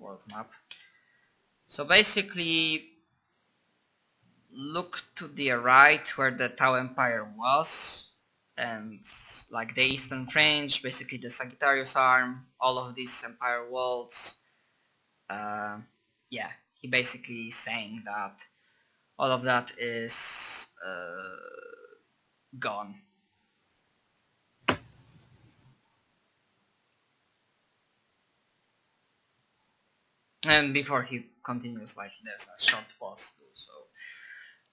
world map. So basically, look to the right where the Tau Empire was, and like the Eastern Fringe, basically the Sagittarius Arm, all of these Empire worlds. Yeah, he basically is saying that all of that is gone. And before he continues, like, there's a short pause too, so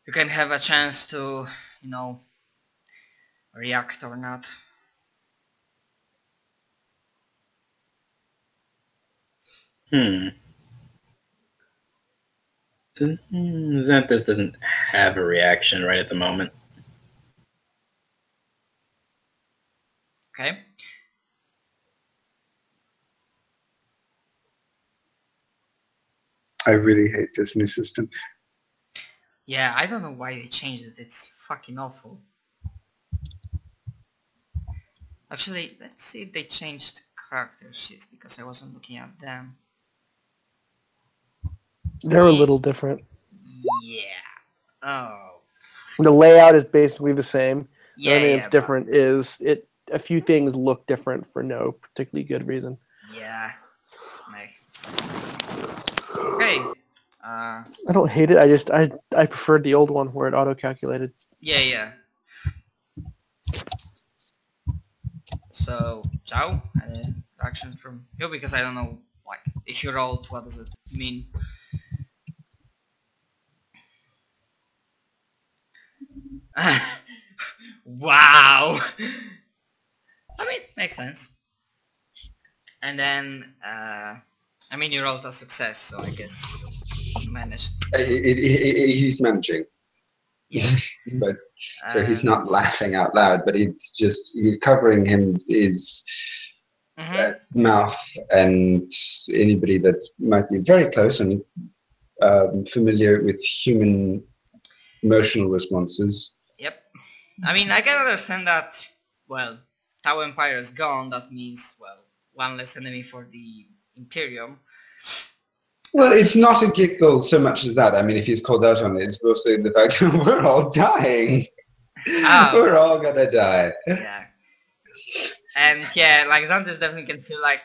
you can have a chance to, you know, react or not. Xanthus doesn't have a reaction right at the moment. Okay. I really hate this new system. Yeah, I don't know why they changed it. It's fucking awful. Actually, let's see if they changed character sheets, because I wasn't looking at them. They're a little different. Yeah. Oh. The layout is basically the same. Yeah, the only thing yeah, that's different is a few things look different for no particularly good reason. Yeah. Nice. Okay. I don't hate it. I preferred the old one where it auto-calculated. Yeah, yeah. So, Zhao, any reaction from you? Because I don't know, like, if you rolled, what does it mean? Wow! I mean, makes sense. And then, I mean, you rolled a success, so I guess you managed. He's managing. Yes. But so he's not laughing out loud, but it's just covering his mouth, and anybody that might be very close and familiar with human emotional responses. Yep. I mean, I can understand that, well, Tau Empire is gone, that means, well, one less enemy for the Imperium. Well, it's not a giggle so much as that. I mean, if he's called out on it, it's mostly the fact that we're all dying. Oh. We're all gonna die. Yeah. And yeah, like Xanthus definitely can feel like,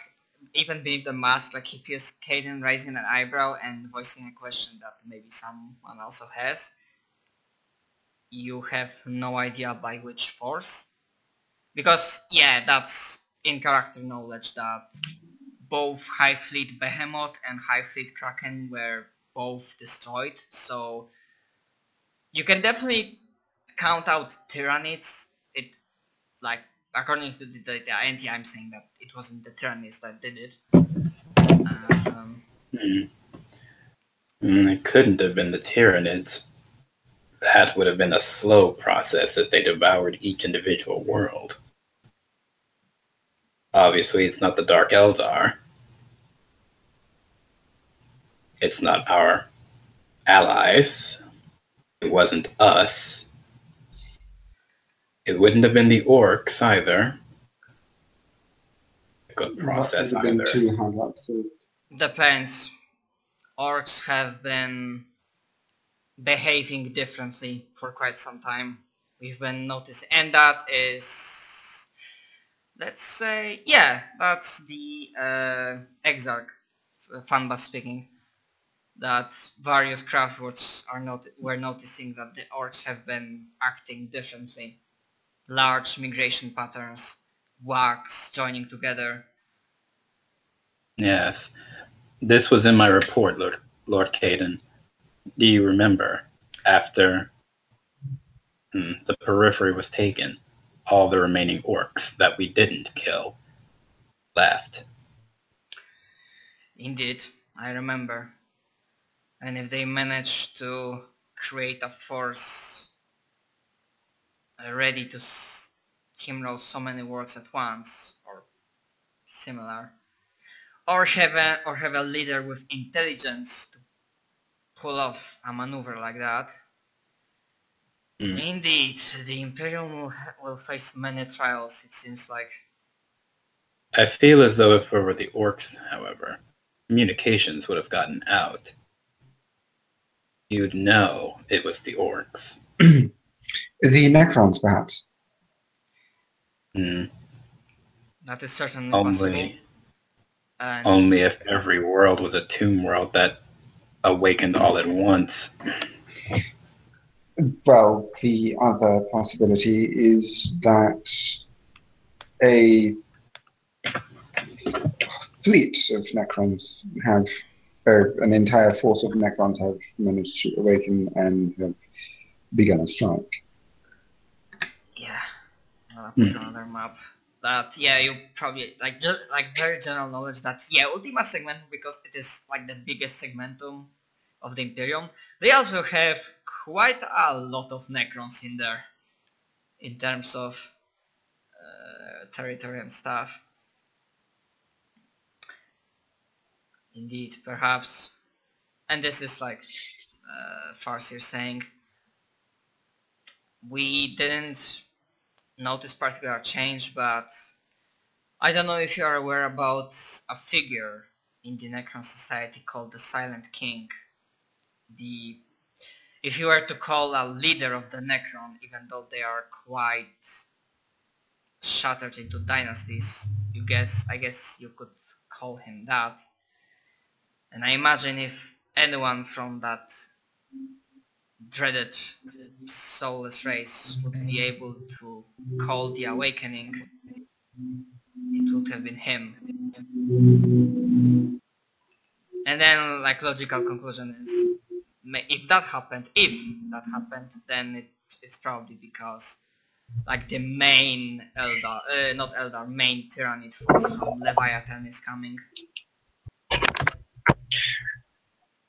even beneath the mask, like he feels Caden raising an eyebrow and voicing a question that maybe someone also has. You have no idea by which force. Because, yeah, that's in character knowledge that both High Fleet Behemoth and High Fleet Kraken were both destroyed, so you can definitely count out Tyranids. It, like, according to the NT, I'm saying that it wasn't the Tyranids that did it. It couldn't have been the Tyranids. That would have been a slow process as they devoured each individual world. Obviously, it's not the Dark Eldar. It's not our allies. It wasn't us. It wouldn't have been the orcs either. Good process either. Depends. Orcs have been behaving differently for quite some time. We've been noticing, and that is, let's say, yeah, that's the Exarch, Fanbas speaking, that various craftworks were noticing that the orcs have been acting differently. Large migration patterns, wax joining together. Yes. This was in my report, Lord Caden. Do you remember, after the periphery was taken, all the remaining orcs that we didn't kill left? Indeed, I remember. And if they manage to create a force ready to steamroll so many worlds at once, or similar, or have a leader with intelligence to pull off a maneuver like that, indeed, the Imperium will face many trials, it seems like. I feel as though if it were the orcs, however, communications would have gotten out, you'd know it was the orcs. The Necrons, perhaps. Mm. That is certainly possible. Only if every world was a tomb world that awakened all at once. Well, the other possibility is that a fleet of Necrons have, or an entire force of Necrons have managed to awaken and have begun a strike. Yeah, I'll put another map. That, yeah, you probably, like, just, like, very general knowledge that, yeah, Ultima Segmentum, because it is, like, the biggest segmentum of the Imperium, they also have quite a lot of Necrons in there, in terms of territory and stuff. Indeed, perhaps, and this is, like, Farseer saying, we didn't notice particular change, but I don't know if you are aware about a figure in the Necron society called the Silent King. If you were to call a leader of the Necron, even though they are quite shattered into dynasties, I guess you could call him that. And I imagine if anyone from that dreaded soulless race would be able to call the awakening, it would have been him. And then, like, logical conclusion is, if that happened, then it's probably because, like, the main main Tyrannid force from Leviathan is coming.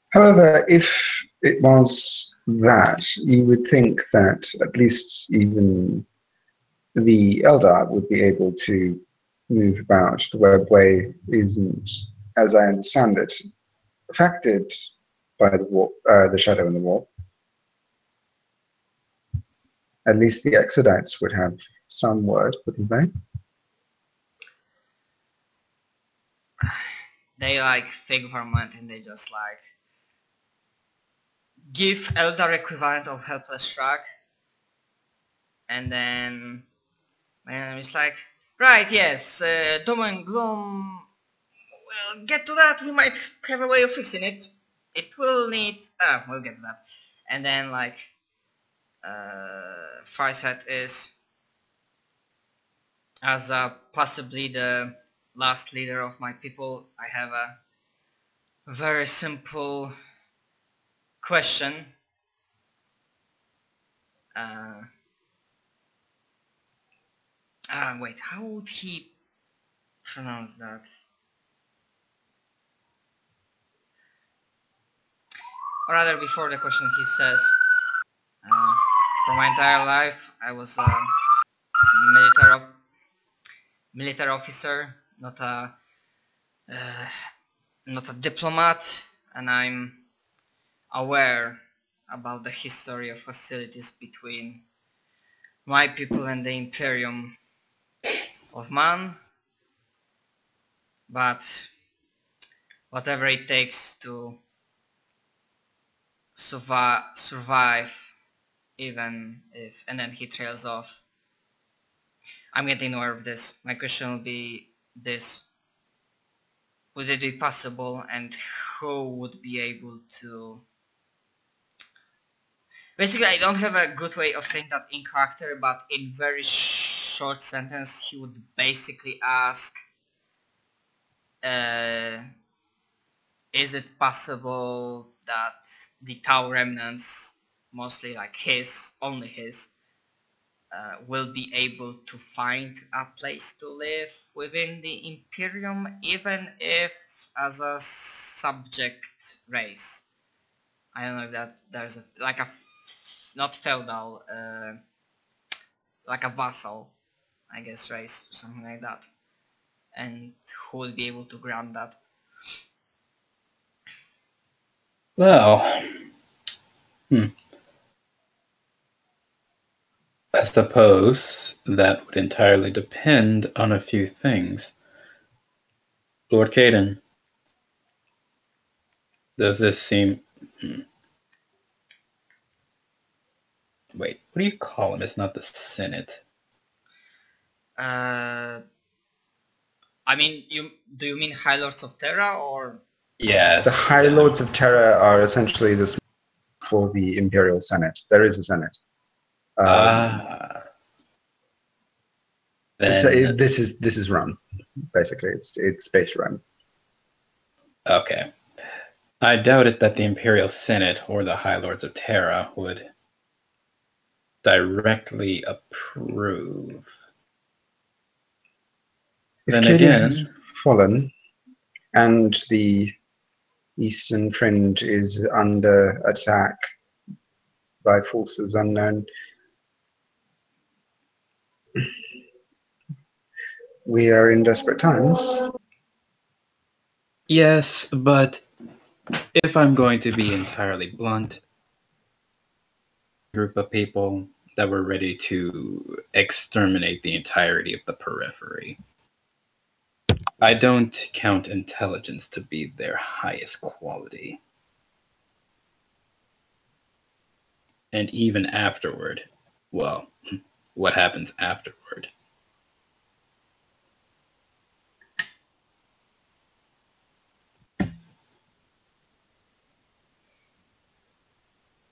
However, if it was that, you would think that at least even the Eldar would be able to move about. The webway isn't, as I understand it, affected by the shadow in the wall. At least the Exodites would have some word, wouldn't they? They, like, fake Vermont, and they just, like, give Eldar equivalent of Helpless Shrug, and then my enemy's like, right, yes, Doom and Gloom, we'll get to that, we might have a way of fixing it. It will need, we'll get to that. And then, like, Farsight is, as possibly the last leader of my people, I have a very simple question. Wait, how would he pronounce that? Or rather, before the question, he says, for my entire life, I was a military officer, not a diplomat, and I'm aware about the history of hostilities between my people and the Imperium of Man, but whatever it takes to survive, even if, and then he trails off. I'm getting aware of this. My question will be this: would it be possible, and who would be able to... Basically, I don't have a good way of saying that in character, but in very short sentence, he would basically ask, is it possible that the Tau remnants, mostly like only his, will be able to find a place to live within the Imperium, even if as a subject race? I don't know if there's not feudal, like a vassal, I guess, race, or something like that. And who will be able to grant that? Well, I suppose that would entirely depend on a few things. Lord Caden, Does this seem... Wait, what do you call him? It's not the Senate. I mean, do you mean High Lords of Terra or? Yes. The High Lords of Terra are essentially the for the Imperial Senate. There is a Senate. Then So this is run, basically. It's space run. okay. I doubt it that the Imperial Senate or the High Lords of Terra would directly approve. If Then Cadia again, has fallen, and the Eastern Fringe is under attack by forces unknown, we are in desperate times. yes, but if I'm going to be entirely blunt, a group of people that were ready to exterminate the entirety of the periphery. I don't count intelligence to be their highest quality. And even afterward, well, what happens afterward?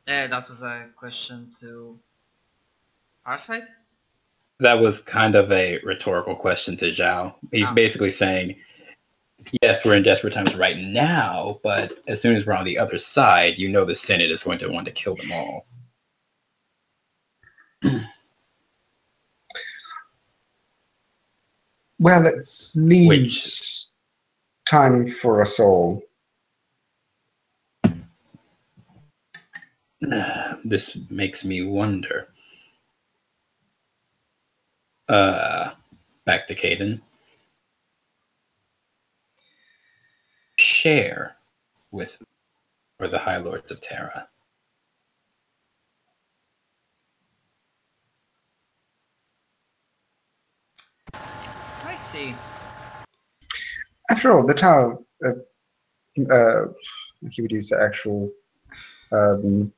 That was a question to our side? That was kind of a rhetorical question to Zhao. He's basically saying, yes, we're in desperate times right now, but as soon as we're on the other side, you know the Senate is going to want to kill them all. Well, it leaves time for us all. This makes me wonder. Back to Caden. Share with or the High Lords of Terra. I see. After all, the Tower, he would use the actual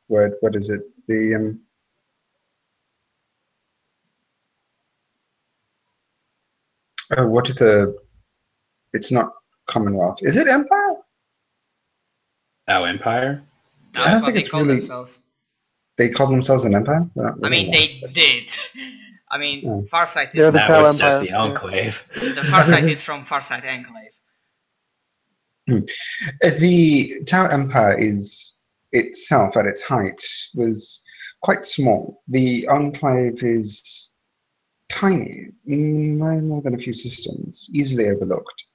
word. What is it? The what is the? It's not Commonwealth. Is it Empire? Our Empire? That's what they call themselves. They call themselves an empire? I mean, they did. I mean, Farsight They're is... the That Tau was just Empire, the Enclave. The Farsight is from Farsight Enclave. The Tau Empire is itself, at its height, was quite small. The Enclave is tiny, no more than a few systems, easily overlooked.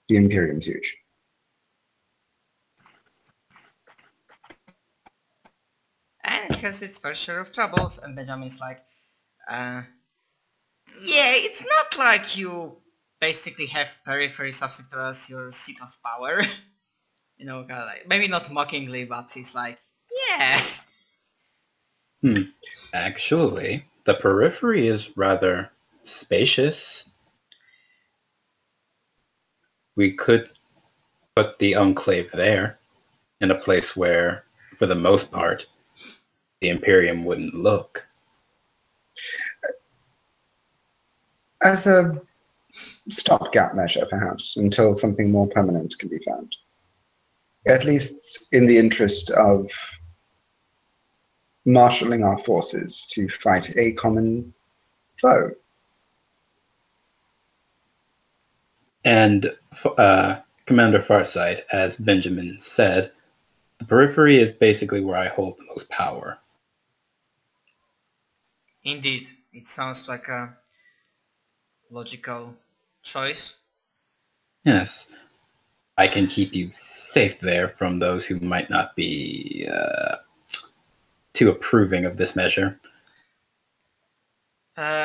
The Imperium's huge. And it has its fair share of troubles, and Benjamin's like, yeah, it's not like you basically have periphery subsector as your seat of power. You know, kind of like, maybe not mockingly, but he's like, yeah. Actually, the periphery is rather spacious. We could put the Enclave there, in a place where, for the most part, the Imperium wouldn't look. As a stopgap measure, perhaps, until something more permanent can be found. At least in the interest of marshalling our forces to fight a common foe. And Commander Farsight, as Benjamin said, the periphery is basically where I hold the most power. Indeed, it sounds like a logical choice. Yes. I can keep you safe there from those who might not be too approving of this measure.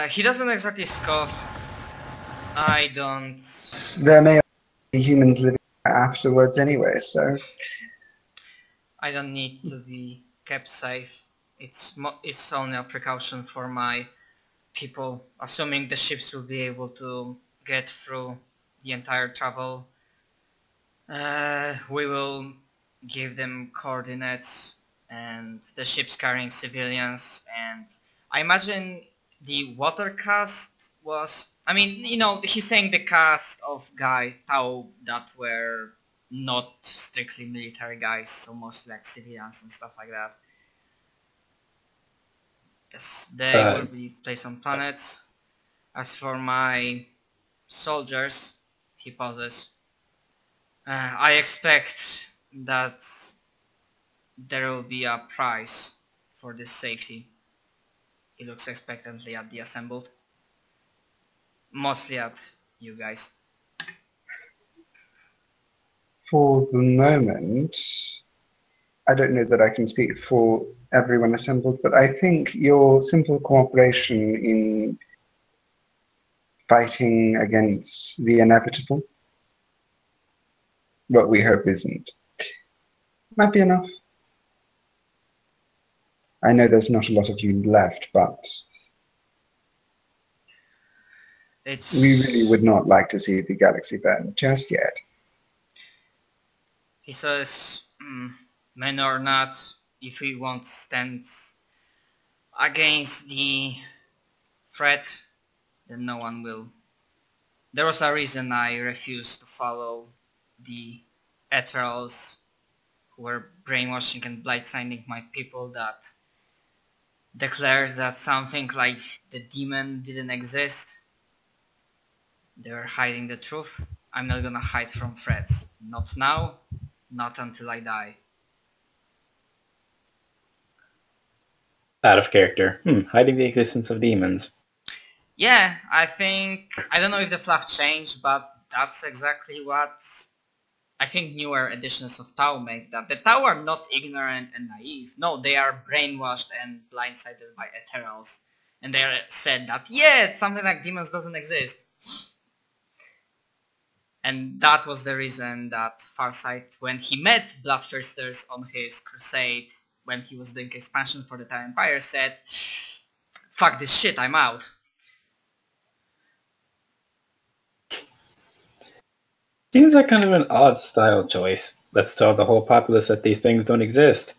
He doesn't exactly scoff. I don't... There may be humans living afterwards anyway, so... I don't need to be kept safe. It's only a precaution for my people, assuming the ships will be able to get through the entire travel. We will give them coordinates and the ships carrying civilians, and I imagine the water cast was, I mean, you know, he's saying the cast of guys how that were not strictly military guys, so mostly like civilians and stuff like that. Yes, they will be placed on planets. As for my soldiers, he pauses. I expect that there will be a price for this safety. He looks expectantly at the assembled. Mostly at you guys. For the moment, I don't know that I can speak for everyone assembled, but I think your simple cooperation in fighting against the inevitable, what we hope isn't, might be enough. I know there's not a lot of you left, but we really would not like to see the galaxy burn just yet. He says, men or not, if we won't stand against the threat, then no one will. There was a reason I refused to follow the Ethereals who were brainwashing and blindsiding my people, that declares that something like the demon didn't exist. They were hiding the truth. I'm not gonna hide from threats. Not now, not until I die. Out of character. Hiding the existence of demons. Yeah, I don't know if the fluff changed, but that's exactly what I think newer editions of Tau make, that the Tau are not ignorant and naive. No, they are brainwashed and blindsided by Ethereals. And they said that, yeah, something like demons doesn't exist. And that was the reason that Farsight, when he met Bloodthirsters on his crusade, when he was doing expansion for the Tau Empire, said, fuck this shit, I'm out. Seems like kind of an odd style choice. Let's tell the whole populace that these things don't exist.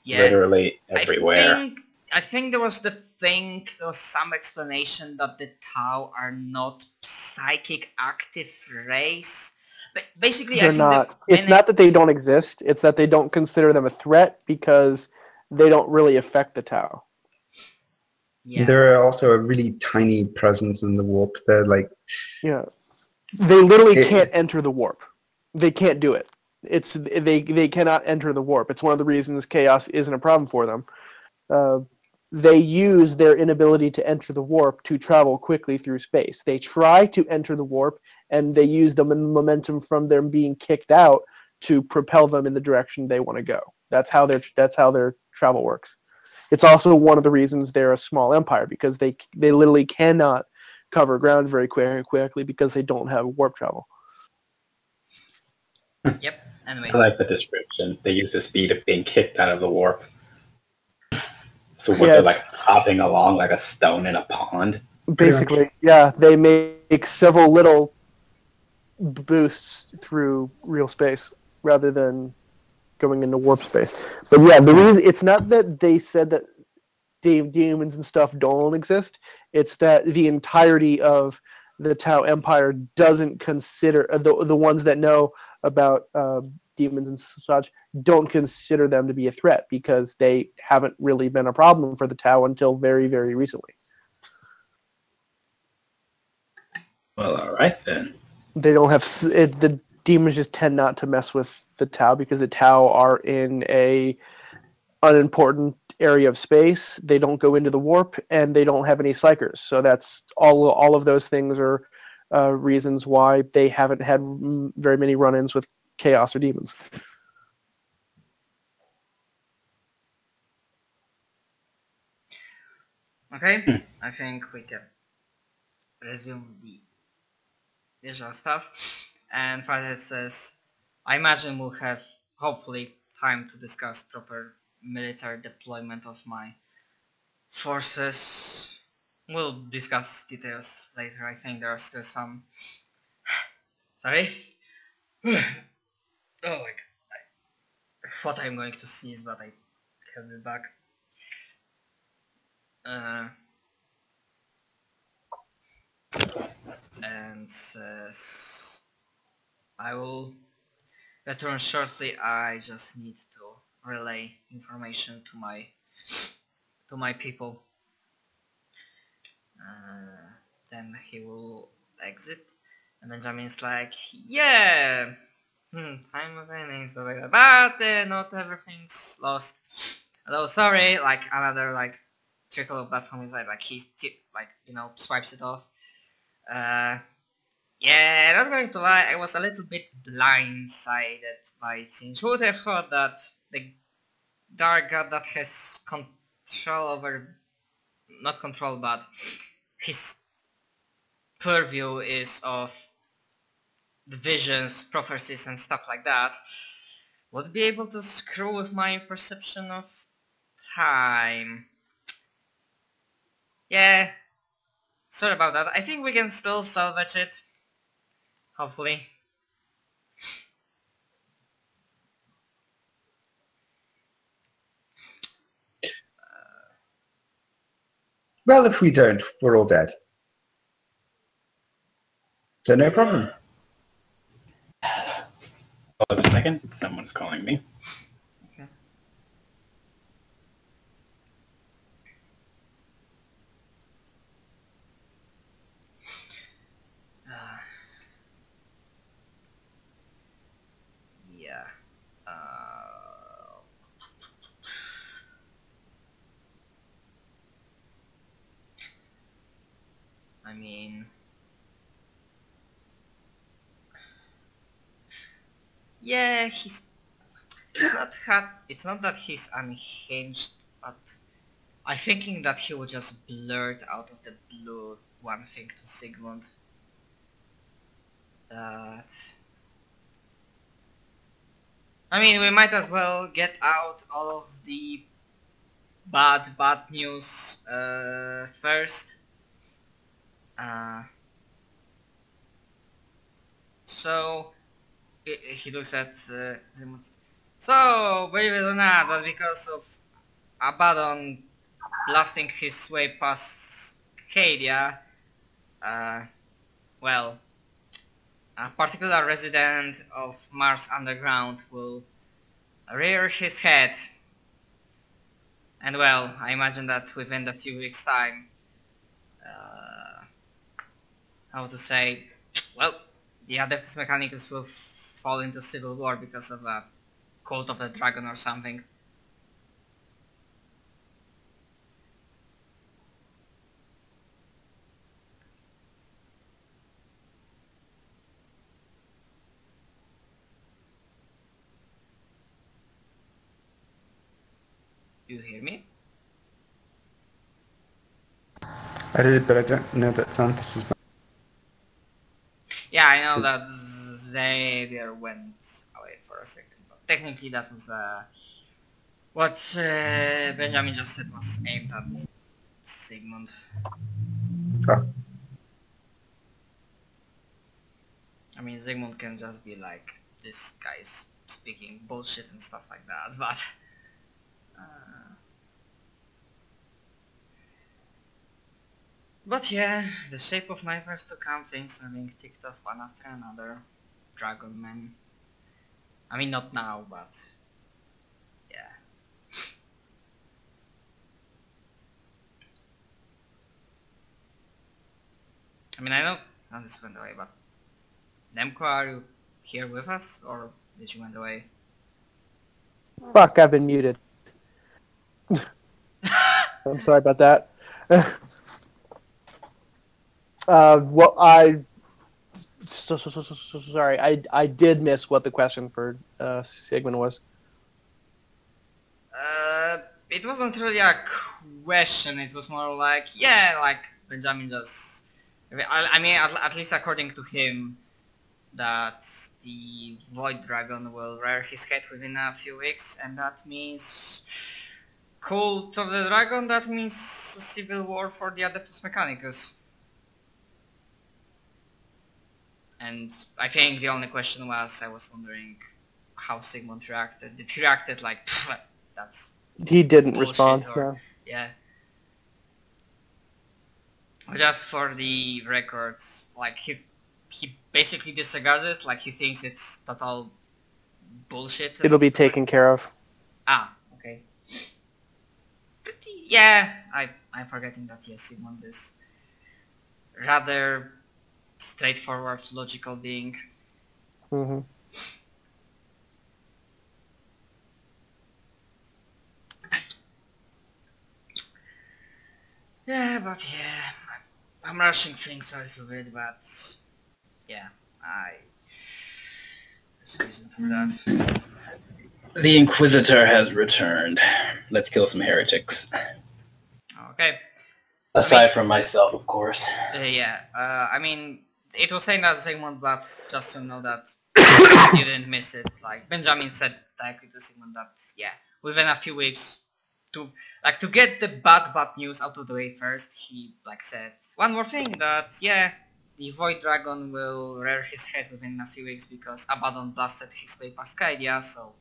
Yeah, literally everywhere. I think there was some explanation that the Tau are not psychic active race. But basically, They're not. It's not that they don't exist. It's that they don't consider them a threat because they don't really affect the Tau. Yeah. They're also a really tiny presence in the warp. They're like... Yeah. They literally can't enter the warp. They can't do it. They cannot enter the warp. It's one of the reasons chaos isn't a problem for them. They use their inability to enter the warp to travel quickly through space. They try to enter the warp, and they use the momentum from them being kicked out to propel them in the direction they want to go. That's how their travel works. It's also one of the reasons they're a small empire, because they literally cannot cover ground very quickly because they don't have warp travel. Yep. Anyways. I like the description. They use the speed of being kicked out of the warp. So they're like hopping along like a stone in a pond. Basically, yeah. They make several little boosts through real space rather than going into warp space. But yeah, the reason it's not that they said that demons and stuff don't exist. It's that the entirety of the Tau Empire doesn't consider the ones that know about demons and such don't consider them to be a threat because they haven't really been a problem for the Tau until very, very recently. Well, all right then. They don't have the demons just tend not to mess with the Tau because the Tau are in a unimportant area of space. They don't go into the warp, and they don't have any psychers. So that's all of those things are reasons why they haven't had very many run-ins with chaos or demons. Okay, I think we can resume the visual stuff. And Farhead says, I imagine we'll have, hopefully, time to discuss proper military deployment of my forces. We'll discuss details later. I think there are still some. Sorry. Oh my god. I thought I'm going to sneeze, but I held it back. And says, I will return shortly. I just need to relay information to my people. Then he will exit, and Benjamin's like, yeah, time of ending, stuff like that, but not everything's lost. Although, sorry, like another like trickle of blood from his eye, like he swipes it off. Yeah, not going to lie, I was a little bit blindsided by it seems. Who would have thought that the dark god that has control over, not control, but his purview is of the visions, prophecies and stuff like that, would be able to screw with my perception of time. Yeah, sorry about that. I think we can still salvage it. Hopefully. Well, if we don't, we're all dead. So no problem. Hold up a second. Someone's calling me. Okay. Yeah. I mean, yeah, it's not that he's unhinged, but I'm thinking that he would just blurt out of the blue one thing to Sigmund. That, I mean, we might as well get out all of the bad news first. So he looks at Sigmund. So, believe it or not, but because of Abaddon blasting his way past Cadia, well, a particular resident of Mars Underground will rear his head. And well, I imagine that within a few weeks' time, how to say, well, the Adeptus Mechanicus will fall into civil war because of a Cult of the Dragon or something. Do you hear me? I did, but I don't know that Xanthus is. Yeah, I know that Xavier went away for a second, but technically that was what Benjamin just said was aimed at Sigmund. Oh. I mean, Sigmund can just be like, this guy's speaking bullshit and stuff like that, but yeah, the shape of nightmares to come, things are being ticked off one after another. Dragon Man. I mean, not now, but yeah. I mean, I know this went away, but Nemco, are you here with us, or did you went away? Fuck, I've been muted. I'm sorry about that. Well, sorry, I did miss what the question for Sigmund was. It wasn't really a question, it was more like, yeah, like Benjamin just... I mean, at least according to him, that the Void Dragon will rear his head within a few weeks, and that means Cult of the Dragon, that means civil war for the Adeptus Mechanicus. And I think the only question was, I was wondering how Sigmund reacted. Did he reacted like, that's He didn't bullshit, respond. or, No. yeah. Just for the records, like he basically disregards it, like he thinks it's total bullshit. It'll be taken care of. Ah, okay. But yeah, I'm forgetting that, yes, Sigmund is rather straightforward, logical being. Hmm. Yeah, but yeah, I'm rushing things a little bit, but yeah, there's a reason for that. The Inquisitor has returned. Let's kill some heretics. Okay. Aside from myself, of course. Yeah, I mean, it was saying that Sigmund, but just to know that you didn't miss it. Like Benjamin said directly to Sigmund that, yeah, within a few weeks, to get the bad news out of the way first, he said one more thing, that yeah, the Void Dragon will rear his head within a few weeks because Abaddon blasted his way past Kaidia, so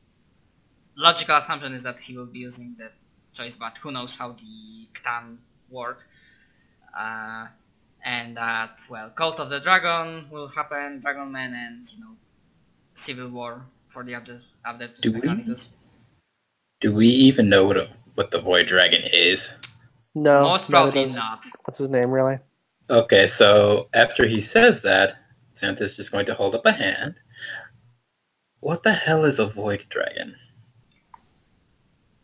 logical assumption is that he will be using the choice, but who knows how the Ctan work. And that, well, Cult of the Dragon will happen, Dragon Man, and, Civil War for the Adeptus Mechanicus. Do we even know what the Void Dragon is? No. Most probably not. What's his name, really? Okay, so after he says that, Xanthus just going to hold up a hand. What the hell is a Void Dragon?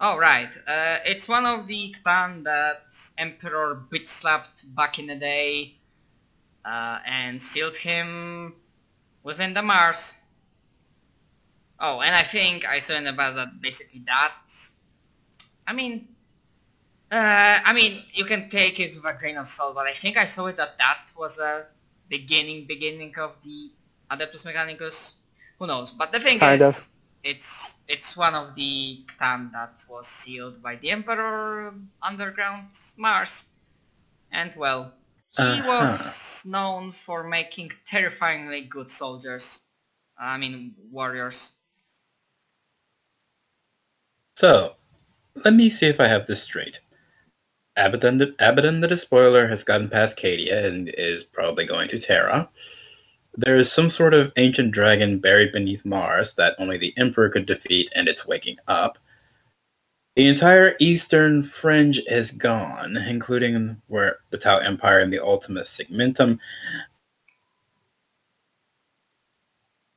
Oh, right. It's one of the Ctan that Emperor bitch-slapped back in the day and sealed him within the Mars. Oh, and I think I saw in about that basically that. I mean, you can take it with a grain of salt, but I think I saw it that was a beginning of the Adeptus Mechanicus. Who knows? But the thing is, it's one of the Ctan that was sealed by the Emperor underground Mars, and well, he was known for making terrifyingly good soldiers. I mean, warriors. So, let me see if I have this straight. Abaddon the Despoiler has gotten past Cadia and is probably going to Terra. There is some sort of ancient dragon buried beneath Mars that only the Emperor could defeat, and it's waking up. The entire eastern fringe is gone, including where the Tau Empire and the Ultima Segmentum.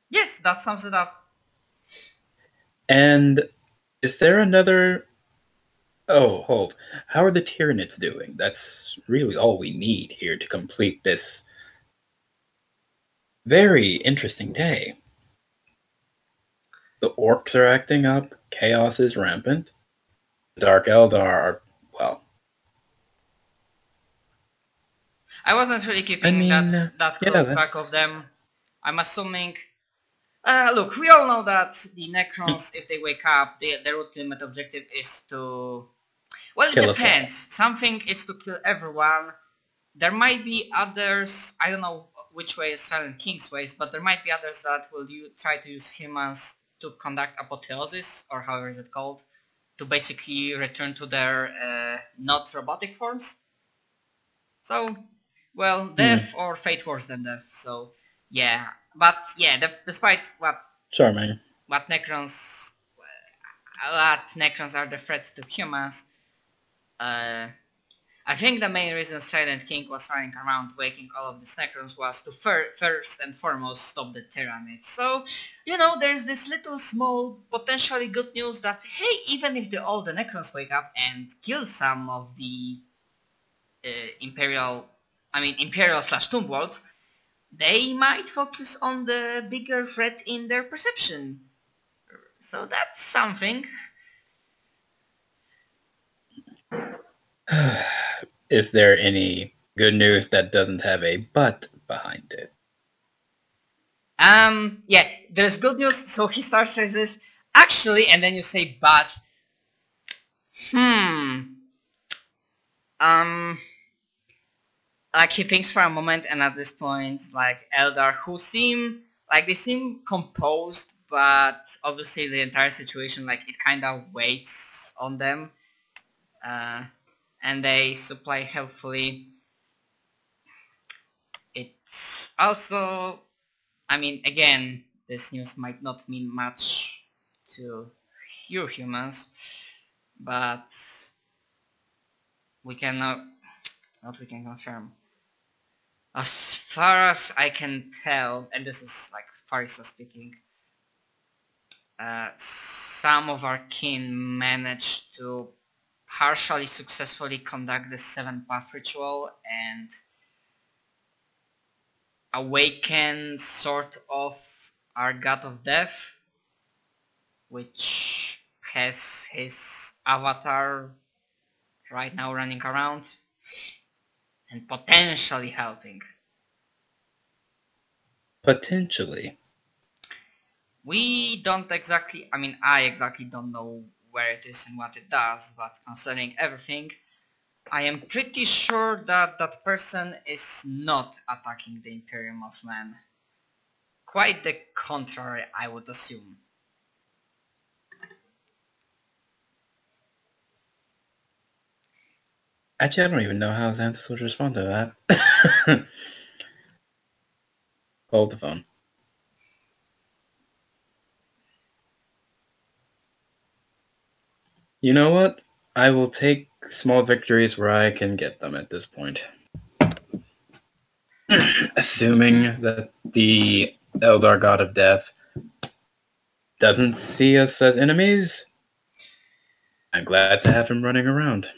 Yes, that sums it up. And is there another... Oh, hold. How are the Tyranids doing? That's really all we need here to complete this very interesting day. The orcs are acting up. Chaos is rampant. The Dark Eldar are, well... I wasn't really keeping that close track of them. I'm assuming... look, we all know that the Necrons, if they wake up, their ultimate objective is to... Well, it depends. Something is to kill everyone. There might be others, I don't know which way is Silent King's ways, but there might be others that will try to use humans to conduct apotheosis, or however is it called, to basically return to their not robotic forms. So, well, death or fate worse than death, so yeah. But yeah, despite what Necrons are the threat to humans, I think the main reason Silent King was running around waking all of these Necrons was to first and foremost stop the Tyranids. So, there's this little small potentially good news that, hey, even if all the Necrons wake up and kill some of the Imperial/Tomb Worlds, they might focus on the bigger threat in their perception. So that's something. Is there any good news that doesn't have a but behind it? Yeah, there's good news. So he starts with this, actually, and then you say but. Like he thinks for a moment, and at this point, like Eldar, who seem like they seem composed, but obviously the entire situation, like it kind of weighs on them, and they supply helpfully. It's also, I mean, again, this news might not mean much to you humans, but we cannot, not we can confirm. As far as I can tell, and this is like Farisa speaking, some of our kin managed to partially successfully conduct the 7 Path ritual and awaken sort of our god of death, which has his avatar right now running around and potentially helping. Potentially. We don't exactly, I mean, I exactly don't know where it is and what it does, but concerning everything, I am pretty sure that that person is not attacking the Imperium of Man. Quite the contrary, I would assume. Actually, I don't even know how Xanthus would respond to that. Hold the phone. You know what? I will take small victories where I can get them at this point. Assuming that the Eldar God of Death doesn't see us as enemies, I'm glad to have him running around.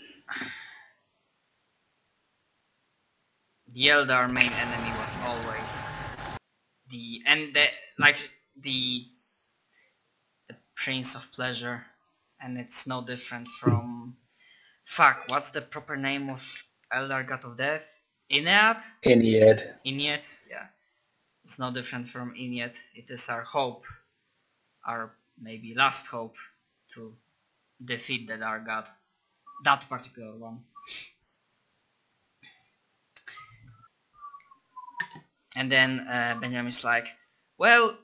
The Eldar main enemy was always the Prince of Pleasure, and it's no different from fuck, what's the proper name of Eldar God of Death? Inead? Inead, yeah. It's no different from Inead. It is our hope, our maybe last hope to defeat the Dark God. That particular one. And then Benjamin's like, well,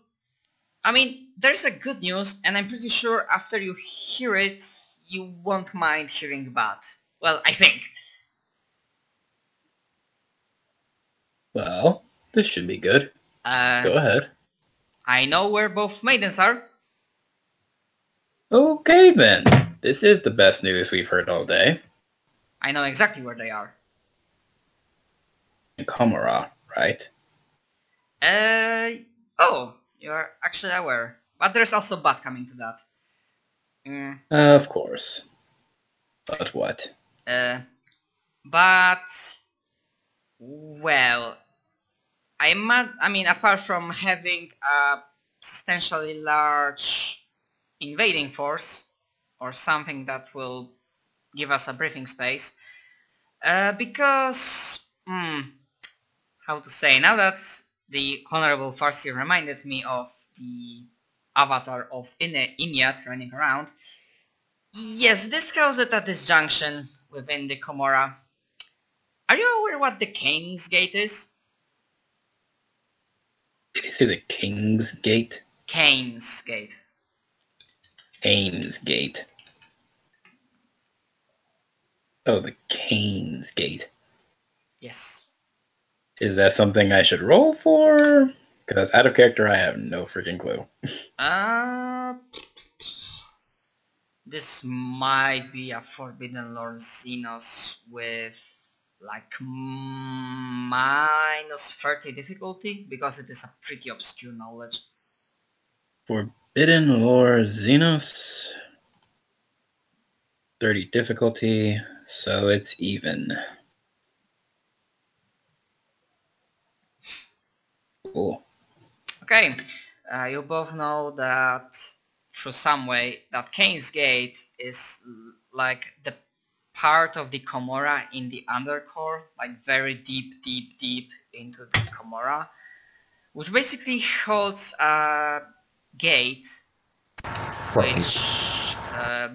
I mean, there's a good news, and I'm pretty sure after you hear it, you won't mind hearing bad. Well, I think. Well, this should be good. Go ahead. I know where both maidens are. Okay then. This is the best news we've heard all day. I know exactly where they are. In Komara, right? Oh, you're actually aware. But there's also bad coming to that. Of course. But what? Well, I mean, apart from having a substantially large invading force, or something that will give us a breathing space, because, how to say, now that the Honorable Farsi reminded me of the avatar of Inyat running around, yes, this caused it at this junction within the Komora. Are you aware what the King's Gate is? Did he say the King's Gate? Kane's Gate. Kane's Gate. Oh, the Kane's Gate. Yes. Is that something I should roll for? Because out of character, I have no freaking clue. This might be a Forbidden Lord Xenos with like minus 30 difficulty, because it is a pretty obscure knowledge. Forbidden Lore Xenos. 30 difficulty, so it's even. Cool. Okay, you both know that through some way that Kane's Gate is like the part of the Komora in the undercore, like very deep into the Komora, which basically holds a gate which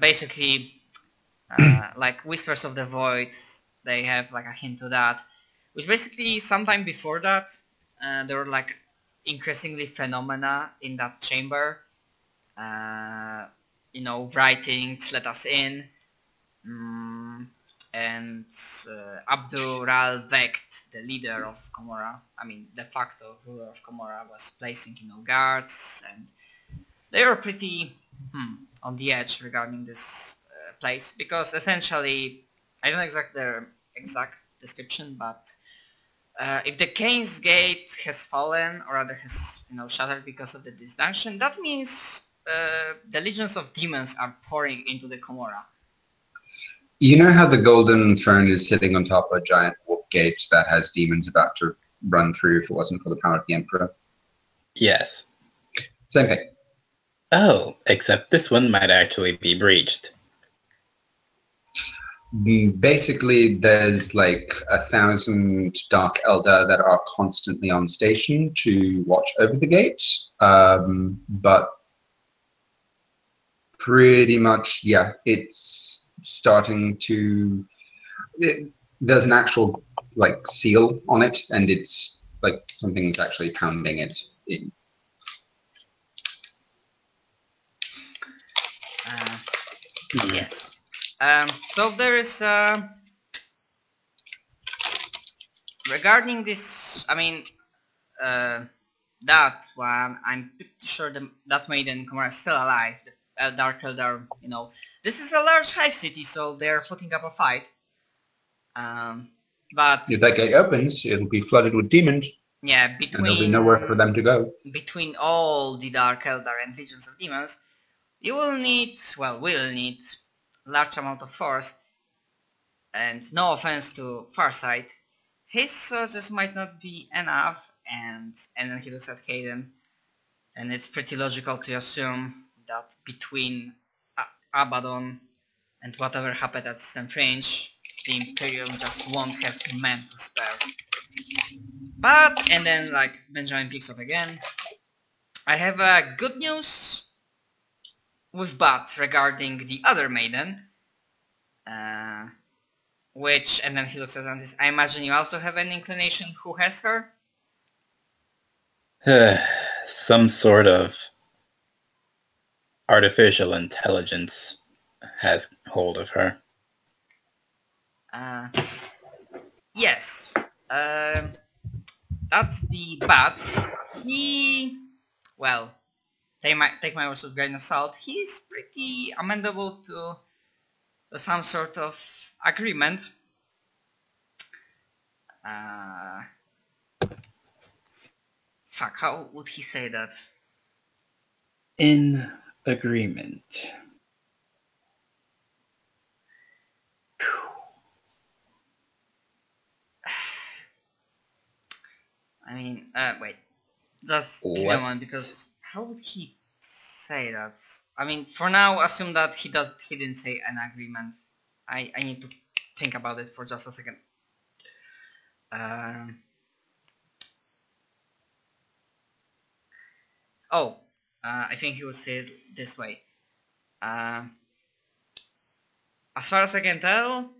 basically like Whispers of the Void, they have like a hint to that. Which basically, sometime before that, there were like increasingly phenomena in that chamber. Writings let us in. And Abdural Vekt, the leader of Komorra, I mean de facto ruler of Komorra, was placing guards, and they were pretty on the edge regarding this place, because essentially, I don't know their exact description, but if the Kane's Gate has fallen, or rather has shattered because of the disjunction, that means the legions of demons are pouring into the Komorra. You know how the Golden Throne is sitting on top of a giant warp gate that has demons about to run through if it wasn't for the power of the Emperor? Yes. Same thing. Oh, except this one might actually be breached. Basically, there's like 1,000 Dark Eldar that are constantly on station to watch over the gate, but pretty much, yeah, it's starting to... there's an actual like seal on it, and it's like something's actually pounding it in. Yes. So there is regarding this, I mean, that one, I'm pretty sure that maiden in Komorra is still alive. The Dark Eldar, this is a large hive city, so they're putting up a fight. But if that gate opens, it'll be flooded with demons. Yeah, and there'll be nowhere for them to go. Between all the Dark Eldar and legions of demons, you will need, large amount of force. And no offense to Farsight, his soldiers might not be enough. And then he looks at Caden, and it's pretty logical to assume that between Abaddon and whatever happened at Eastern Fringe, the Imperium just won't have men to spare. But, and then like Benjamin picks up again, I have good news with Bat regarding the other maiden, which, and then he looks at Antis, I imagine you also have an inclination who has her? Some sort of artificial intelligence has hold of her. Yes. That's the Bat. He, well, take my words with grain of salt, he's pretty amenable to some sort of agreement. Fuck, how would he say that? In agreement. I mean, wait. Just give me a moment, because how would he say that? I mean, for now, assume that he didn't say an agreement. I need to think about it for just a second. I think he would say it this way. As far as I can tell,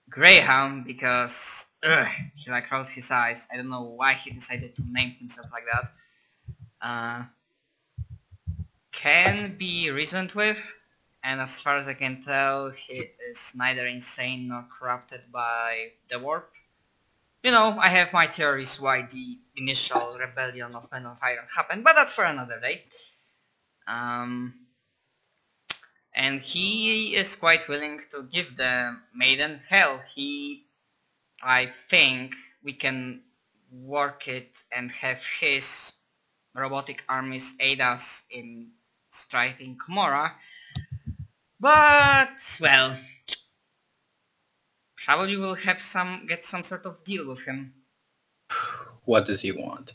Greyhound, because he like rolls his eyes. I don't know why he decided to name himself like that. Can be reasoned with, and as far as I can tell, he is neither insane nor corrupted by the warp. I have my theories why the initial rebellion of Men of Iron happened, but that's for another day. And he is quite willing to give the maiden hell. I think we can work it and have his robotic armies aid us in striking Komorra. But, well, probably we'll have get some sort of deal with him. What does he want?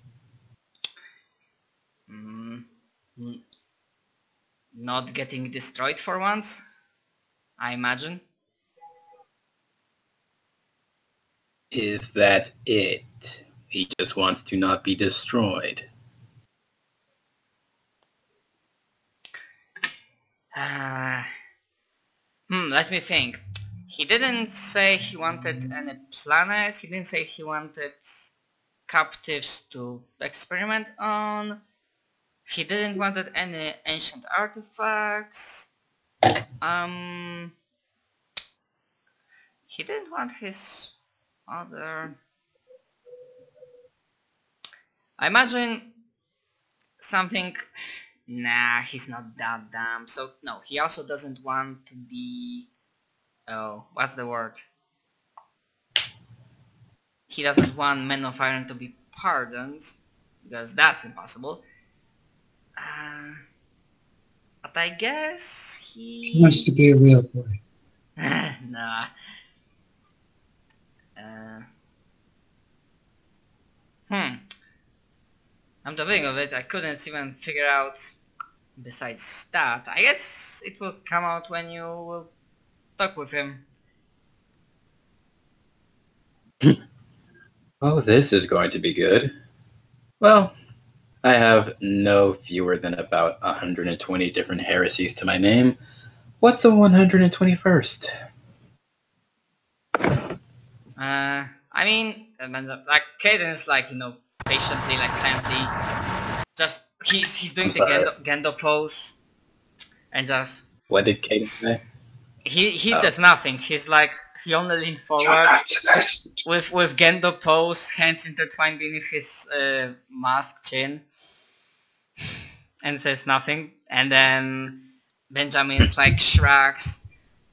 Not getting destroyed for once, I imagine. Is that it? He just wants to not be destroyed. Let me think. He didn't say he wanted any planets, he didn't say he wanted captives to experiment on, he didn't wanted any ancient artifacts, he didn't want his other... I imagine something... Nah, he's not that dumb. So no, he also doesn't want to be... Oh, what's the word? He doesn't want Men of Iron to be pardoned, because that's impossible. But I guess he... He wants to be a real boy. Nah. I'm the thing of it, I couldn't even figure out besides that. I guess it will come out when you will talk with him. Oh, this is going to be good. Well, I have no fewer than about 120 different heresies to my name. What's a 121st? I mean, like Cadence, like, you know, patiently, like silently, just he's doing the Gendo pose, and just... What did Caden say? He says nothing. He's like, he only leaned forward with Gendo pose, hands intertwined beneath his mask chin, and says nothing. And then Benjamin's like shrugs.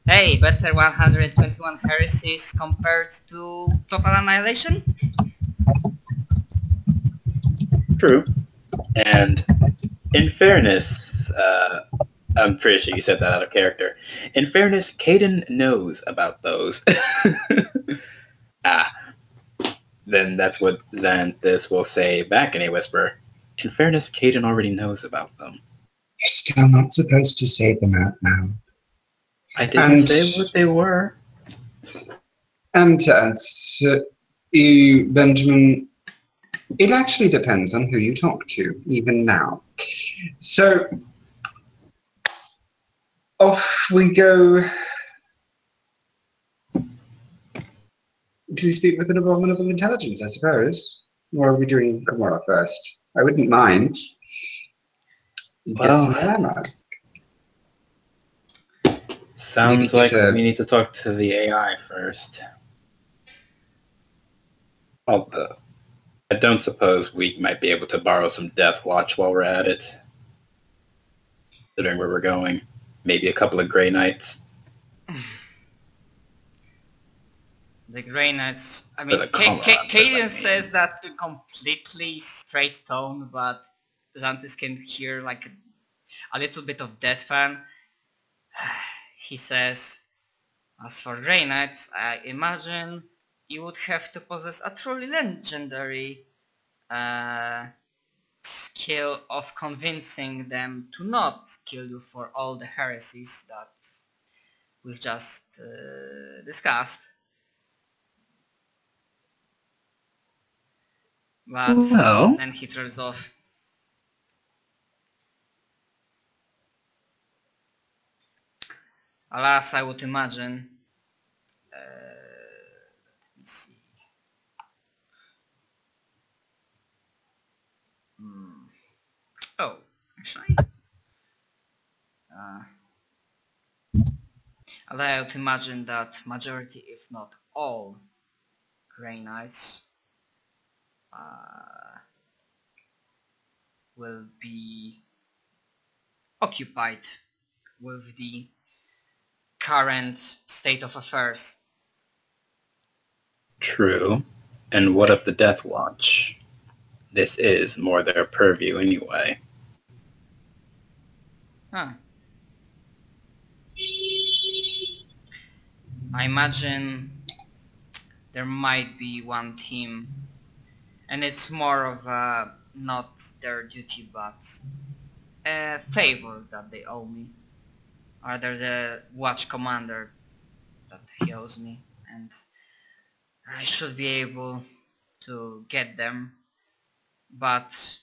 Hey, better 121 heresies compared to total annihilation? True. And in fairness, I'm pretty sure you said that out of character. In fairness, Caden knows about those. Then that's what Xanthus will say back in a whisper. In fairness, Caden already knows about them. You're still not supposed to say them out now. I didn't say what they were. And to answer you, Benjamin, it actually depends on who you talk to, even now. So, off we go. Do we speak with an abominable intelligence, I suppose? Or are we doing Gamora first? I wouldn't mind. Get some armor. Sounds like we need to talk to the AI first. Although, I don't suppose we might be able to borrow some Death Watch while we're at it. Considering where we're going. Maybe a couple of Grey Knights. The Grey Knights... I mean, Caden says that in completely straight tone, but Xanthus can hear like a little bit of deadpan. He says, as for Grey Knights, I imagine you would have to possess a truly legendary skill of convincing them to not kill you for all the heresies that we've just discussed. But then he trails off. Alas, I would imagine. Let me see. Oh, actually. I would imagine that majority, if not all, Grey Knights will be occupied with the current state of affairs. True. And what of the Death Watch? This is more their purview anyway. Huh. I imagine there might be one team, and it's more of a not their duty but a favor that they owe me. Or they're the watch commander that he owes me, and I should be able to get them. But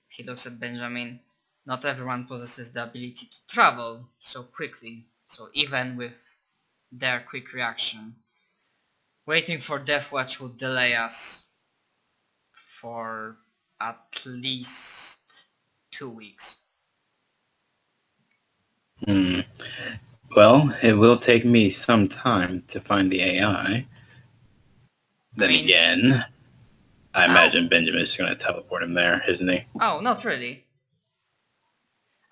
he looks at Benjamin. Not everyone possesses the ability to travel so quickly. So even with their quick reaction. Waiting for Deathwatch will delay us for at least 2 weeks. Well, it will take me some time to find the AI. Then again, I imagine Benjamin's just going to teleport him there, isn't he? Oh, not really.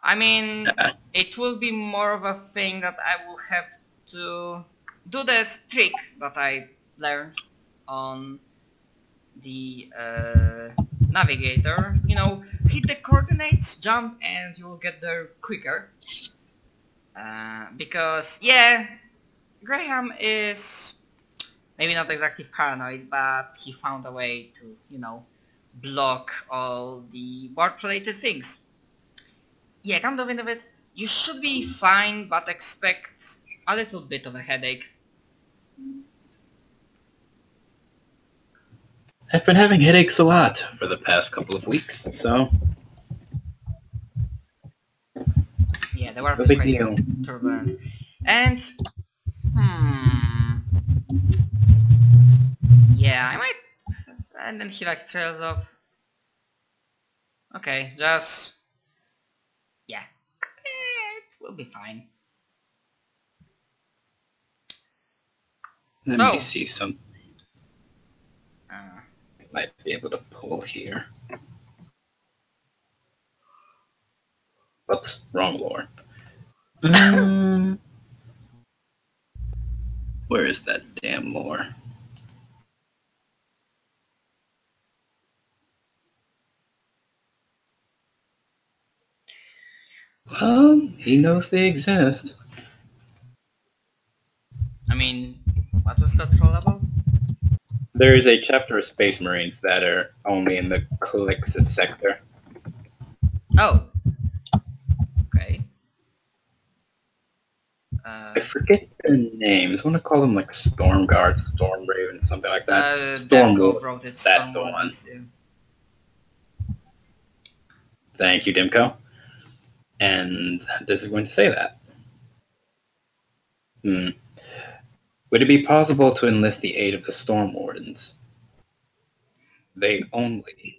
I mean, it will be more of a thing that I will have to do this trick that I learned on the navigator. You know, hit the coordinates, jump, and you will get there quicker. Because, yeah, Graham is maybe not exactly paranoid, but he found a way to, you know, block all the warp-related things. Yeah, come to think of it, you should be fine, but expect a little bit of a headache. I've been having headaches a lot for the past couple of weeks, so... Yeah, the warp is quite turbulent. And... yeah, I might... And then he like trails off. Okay, just... yeah. It will be fine. Let me see something. Might be able to pull here. Oops, wrong lore. Where is that damn lore? Well, he knows they exist. I mean, what was that troll about? There is a chapter of Space Marines that are only in the Calixtus sector. Oh. Okay. I forget their names. I want to call them like Storm Guard, Storm Raven, something like that. Storm Wolf. That's the one. Yeah. Thank you, Dimko. And this is going to say that. Would it be possible to enlist the aid of the Storm Wardens? They only